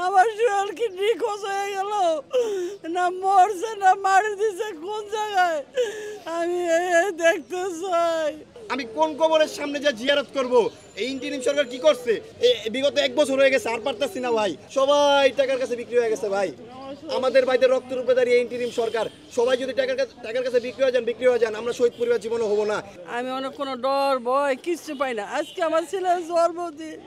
আমার শিয়াল কি নিখোঁজ হয়ে গেল, না মরছে না মারি দিছে কোন জায়গায়, আমি এই দেখতে চাই। আমি কোন কবরের সামনে যা জিয়ারত করব? এই ইন্টারিম সরকার কি করছে? বিগত 1 বছর হয়ে গেছে, আর পারতাছি না ভাই। সবাই টাকার কাছে বিক্রি হয়ে গেছে ভাই। আমাদের ভাইদের রক্তের উপরে দাঁড়িয়ে ইন্টারিম সরকার, সবাই যদি টাকার কাছে বিক্রি হয়ে যান, আমরা শহীদ পরিবার জীবনে হব না। আমি অনেক কোনো ডর ভয় কিচ্ছু পাই না। আজকে আমার ছেলের জন্মদিন,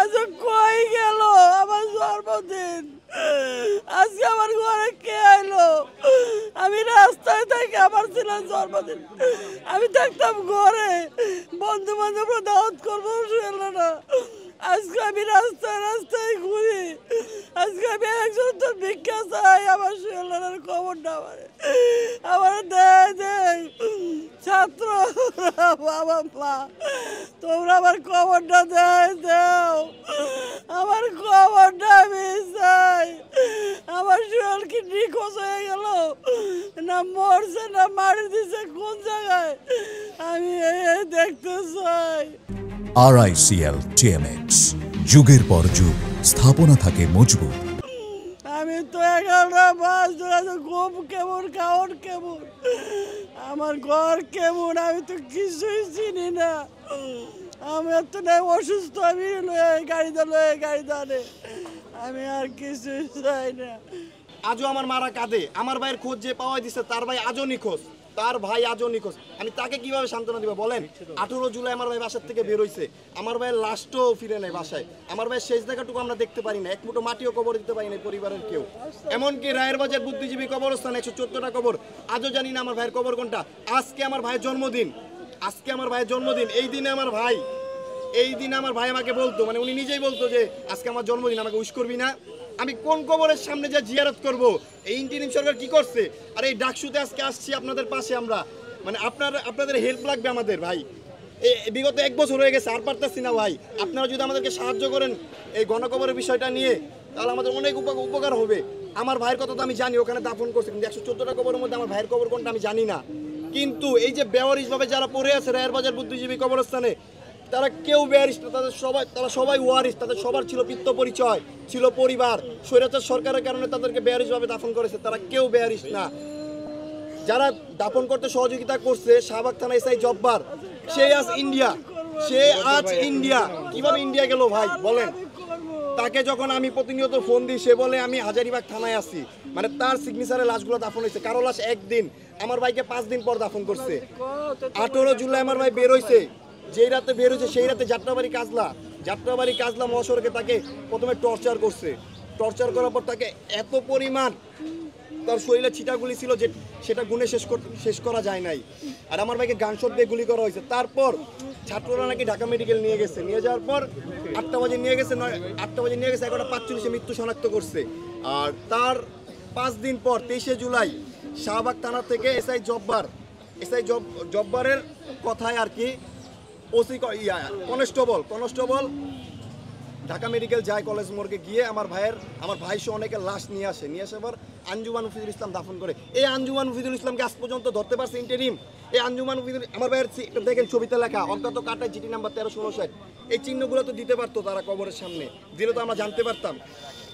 আজকে কই গেল আমার জন্মদিন? আজকে আমার ঘরে কে আইলো? আমি রাস্তায় থাকি, আমার ছেলের জন্মদিন আমি থাকতাম ঘরে, বন্ধু বান্ধবরা দাওয়াত করবো শুনলো না। আজকে আমি রাস্তায় রাস্তায় ঘুরি, আজকে আমি একজন তো ভিক্ষা চাই, আমার শুনলার খবরটা আমার দেয় দেয় ছাত্র বাবা মা, তোমরা আমার খবরটা দাও, আমার খবরটা আমি চাই। আমার শিয়াল কি নিখোঁজ হয়ে গেল, না মরছে না মারি দিছে কোন জায়গায়, আমি এই দেখতে চাই। RICL TMX, যুগের পর যুগ স্থাপনা থাকে মজবুত। আমি তো 11টা মাস ধরে ঘুম কেমন, খাওয়ার কেমন, আমার ঘর কেমন, আমি তো কিছুই চিনি না। আমি তো না অসুস্থ, আমি গাড়িতে আনে, আমি আর কিছুই চাই না। আজও আমার মারা কাঁদে। আমার ভাইয়ের খোঁজ যে পাওয়া দিচ্ছে, তার ভাই আজও নিখোঁজ, আমি তাকে কিভাবে সান্ত্বনা দিব বলেন? 18 জুলাই আমার ভাই বাসার থেকে বের হইছে, আমার ভাইয়ের লাশটাও ফিরে নেয় বাসায়। আমার ভাইয়ের শেষ দেখাটুকু আমরা দেখতে পারি না, এক মুঠো মাটিও কবর দিতে পারি না পরিবারের কেউ। এমনকি রায়ের বাজার বুদ্ধিজীবী কবরস্থান 114টা কবর, আজও জানি না আমার ভাইয়ের কবর কোনটা। আজকে আমার ভাইয়ের জন্মদিন, এই দিনে আমার ভাই আমাকে বলতো, মানে উনি নিজেই বলতো যে আজকে আমার জন্মদিন, আমাকে উইশ করবি না? আমি কোন কবরের সামনে যা জিয়ারত করব? এই ইন্টারিম সরকার কি করছে? আর এই ডাকসুতে আজকে আসছি আপনাদের পাশে আমরা, মানে আপনাদের হেল্প লাগবে আমাদের ভাই। বিগত 1 বছর হয়ে গেছে, আর পারতাছি না ভাই। আপনারা যদি আমাদেরকে সাহায্য করেন এই গণকবরের বিষয়টা নিয়ে, তাহলে আমাদের অনেক উপকার হবে। আমার ভাইয়ের কথা তো আমি জানি, ওখানে দাফন করছে, কিন্তু 114টা কবরের মধ্যে আমার ভাইয়ের কবর কোনটা আমি জানি না। কিন্তু এই যে বেওয়ারিশভাবে যারা পড়ে আছে রায়ের বাজার বুদ্ধিজীবী কবরস্থানে, তারা কেউ বেয়ারিশ না, তারা সবাই ওয়ারিশ, তাদের সবার ছিল পিত্ত পরিচয়, ছিল পরিবার। স্বৈরাচার সরকারের কারণে তাদেরকে বেয়ারিশভাবে দাফন করেছে, তারা কেউ বেয়ারিশ না। যারা দাফন করতে সহযোগিতা করছে, শাহবাগ থানা এসআই জব্বার, সে আজ ইন্ডিয়া। কিভাবে ইন্ডিয়া গেল ভাই বলেন? তাকে যখন আমি প্রতিনিয়ত ফোন দিই, সে বলে আমি হাজারীবাগ থানায় আছি। মানে তার সিগনেচারে লাশগুলো দাফন হয়েছে, কারো লাশ একদিন, আমার ভাইকে 5 দিন পর দাফন করছে। 18 জুলাই আমার ভাই বের হয়েছে, যেই রাতে বের হয়েছে সেই রাতে যাত্রাবাড়ি কাজলা মহাসড়কে তাকে প্রথমে টর্চার করছে। টর্চার করার পর তাকে এত পরিমাণ তার শরীরে ছিটাগুলি ছিল যে সেটা গুণে শেষ করা যায় নাই। আর আমার ভাইকে গানশট দিয়ে গুলি করা হয়েছে। তারপর ছাত্ররা নাকি ঢাকা মেডিকেল নিয়ে যাওয়ার পর 8টা বাজে নিয়ে গেছে, 11:45 মৃত্যু শনাক্ত করছে। আর তার 5 দিন পর 23শে জুলাই শাহবাগ থানা থেকে এসআই জব্বারের কথায় আর কি ওসি কনস্টেবল ঢাকা মেডিকেল যায়, কলেজ মোড়কে গিয়ে আমার ভাই সহ অনেকের লাশ নিয়ে আসে পর আঞ্জুমান মুফিদুল ইসলাম দাফন করে। এই আঞ্জুমান মুফিদুল ইসলামকে আজ পর্যন্ত ধরতে পারছে ইন্টারিম। এই আঞ্জুমান মুফিদুল, আমার ভাইয়ের দেখেন ছবিতে লেখা অজ্ঞাত কাটায় জিটি নাম্বার 1316, এই চিহ্নগুলো তো দিতে পারতো তারা কবরের সামনে, দিলে তো আমরা জানতে পারতাম।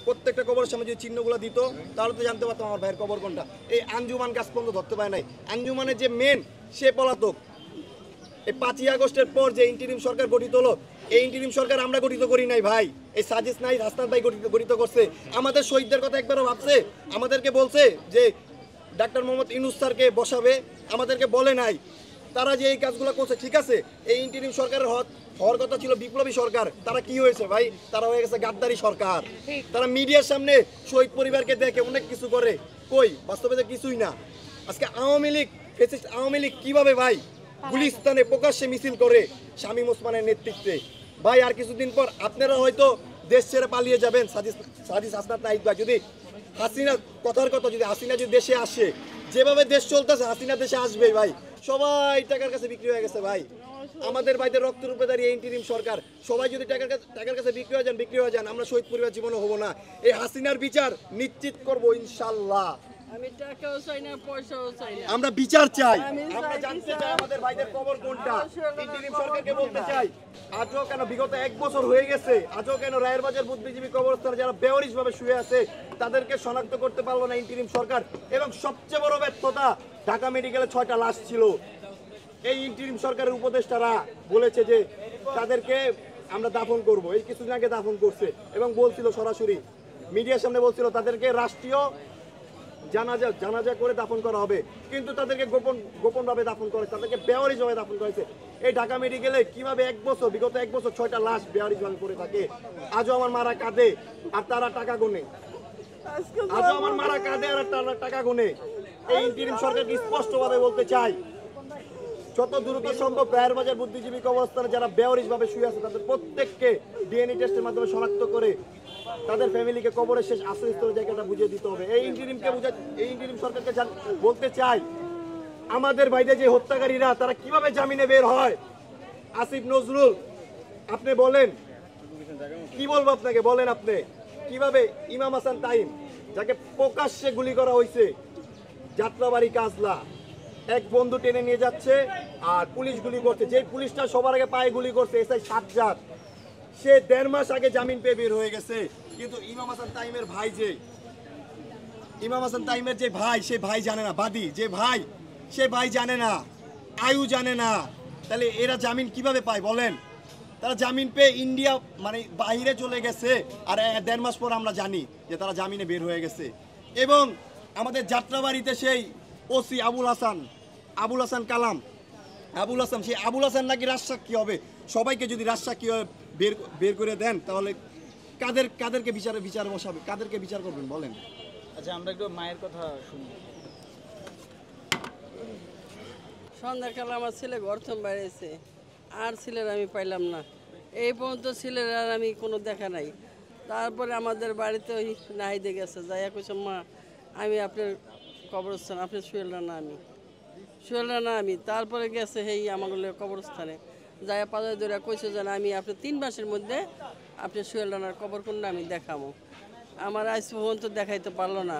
প্রত্যেকটা কবরের সামনে যদি চিহ্নগুলো দিত তাহলে তো জানতে পারতাম আমার ভাইয়ের কবর কোনটা। এই আঞ্জুমানকে আজ পর্যন্ত ধরতে পারে নাই। আঞ্জুমানের যে মেন, সে পলাতক। এই 5ই আগস্টের পর যে ইন্টারিম সরকার গঠিত হলো, এই ইন্টারিম সরকার আমরা গঠিত করি নাই ভাই, এই সাজিস নাইদ হাসনাত ভাই গঠিত করছে। আমাদের শহীদদের কথা একবারও ভাবছে? আমাদেরকে বলছে যে ডাক্তার মোহাম্মদ ইউনূস স্যারকে বসাবে, আমাদেরকে বলে নাই। তারা যে এই কাজগুলো করছে, ঠিক আছে, এই ইন্টারিম সরকারের হওয়ার কথা ছিল বিপ্লবী সরকার, তারা কি হয়েছে ভাই? তারা হয়ে গেছে গাদ্দারি সরকার। তারা মিডিয়ার সামনে শহীদ পরিবারকে দেখে অনেক কিছু করে, কই বাস্তবে কিছুই না। আজকে আওয়ামী লীগ কিভাবে ভাই গুলিস্তানে প্রকাশ্যে মিছিল করে শামীম ওসমানের নেতৃত্বে? ভাই আর কিছুদিন পর আপনারা হয়তো দেশ ছেড়ে পালিয়ে যাবেন। সাজিস হাসনাত নাহিদ ভাই, যদি হাসিনা যদি দেশে আসে, যেভাবে দেশ চলতেছে হাসিনা দেশে আসবে ভাই। সবাই টাকার কাছে বিক্রি হয়ে গেছে ভাই। আমাদের ভাইদের রক্তের উপরে দাঁড়িয়ে ইন্টারিম সরকার, সবাই যদি টাকার কাছে বিক্রি হয়ে যান, আমরা শহীদ পরিবার জীবনে হব না। এই হাসিনার বিচার নিশ্চিত করবো ইনশাল্লাহ। আমি টাকাও চাই না, পয়সাও চাই না। আমরা বিচার চাই, আমি আমরা চাই জানতে বিচার। চাই আমাদের ভাইদের কবর কোনটা। আসলে ইন্টিরিম কবর সরকারকে বলতে কোনটা? চাই, আজও কেন বিগত 1 বছর হয়ে গেছে, আজও কেন রায়ের বাজার বুদ্ধিজীবী কবরস্থানে যারা বেওয়ারিশ ভাবে শুয়ে আছে তাদেরকে শনাক্ত করতে পারলো না ইন্টিরিম সরকার। এবং সবচেয়ে বড় ব্যর্থতা, ঢাকা মেডিকেলে 6টা লাশ ছিল। এই ইন্টিরিম সরকারের উপদেষ্টারা বলেছে যে তাদেরকে আমরা দাফন করব, এই কিছুদিন আগে দাফন করছে এবং বলছিল সরাসরি মিডিয়ার সামনে বলছিল তাদেরকে রাষ্ট্রীয় জানাজা করে দাফন করা হবে, কিন্তু তাদেরকে গোপনভাবে দাফন করে, তাদেরকে বেওয়ারিশভাবে দাফন করেছে। এই ঢাকা মেডিকেলে কিভাবে বিগত এক বছর 6টা লাশ বেওয়ারিশভাবে পড়ে থাকে। আজও আমার মারা কাঁদে আর তারা টাকা গোনে, আজকে আজও আমার মারা কাঁদে আর তারা টাকা গোনে। এই ইন্টিরিম সরকারকে স্পষ্টভাবে বলতে চাই, যত দ্রুত সম্ভব রায়ের বাজার বুদ্ধিজীবী কবরস্থানে যারা বেওয়ারিশভাবে শুয়ে আছে তাদের প্রত্যেককে ডিএনএ টেস্টের মাধ্যমে শনাক্ত করে তাদের ফ্যামিলিকে কবরের শেষ আশ্রয়স্থলের জায়গাটা বুঝিয়ে দিতে হবে। এই ইন্টিরিম সরকারকে বলতে চাই, আমাদের ভাইদের যে হত্যাকারীরা তারা কিভাবে জামিনে বের হয়। আসিফ নজরুল, আপনি বলেন, কি বলবো আপনাকে, বলেন আপনি কিভাবে ইমাম হাসান তাইম যাকে প্রকাশ্যে গুলি করা হয়েছে যাত্রাবাড়ি কাজলা, এক বন্ধু টেনে নিয়ে যাচ্ছে আর পুলিশ গুলি করছে, যে পুলিশটা সবার আগে পায়ে গুলি করছে এসআই সাজ্জাদ, সে 1.5 মাস আগে জামিন পেয়ে বের হয়ে গেছে। কিন্তু ইমাম হাসান তাইমের যে ভাই, সে ভাই জানে না, বাদী যে ভাই, সে ভাই জানে না, আয়ু জানে না। তাহলে এরা জামিন কিভাবে পায় বলেন? তারা জামিন পেয়ে ইন্ডিয়া মানে বাইরে চলে গেছে, আর 1.5 মাস পর আমরা জানি যে তারা জামিনে বের হয়ে গেছে। এবং আমাদের যাত্রাবাড়িতে সেই ওসি আবুল হাসান কালাম, সেই আবুল হাসান নাকি রাজসাক্ষী হবে। সবাইকে যদি রাজসাক্ষী বের করে দেন তাহলে কাদেরকে বিচার বসাবে, কাদেরকে বিচার করবেন বলেন? আচ্ছা, আমরা একটু মায়ের কথা শুনি। সন্ধ্যাকালে আমার ছেলে ঘর থেকে বেরিয়েছে, আর ছেলের আমি পাইলাম না। এই পর্যন্ত ছেলের আর আমি কোনো দেখা নাই। তারপরে আমাদের বাড়িতে ওই নাহিদে গেছে, যাইয়া কইছে মা আমি আপনার কবরস্থান, আপনি শুয়েলেন না আমি। তারপরে গেছে সেই আমাগুলো কবরস্থানে, যাইয়া পাঁচা ধরে কইছে যে আমি আপনি 3 মাসের মধ্যে আপনি শুয়েলেন আর কবর কোনটা আমি দেখাবো। আমার আজ পর্যন্ত দেখাইতে পারলো না।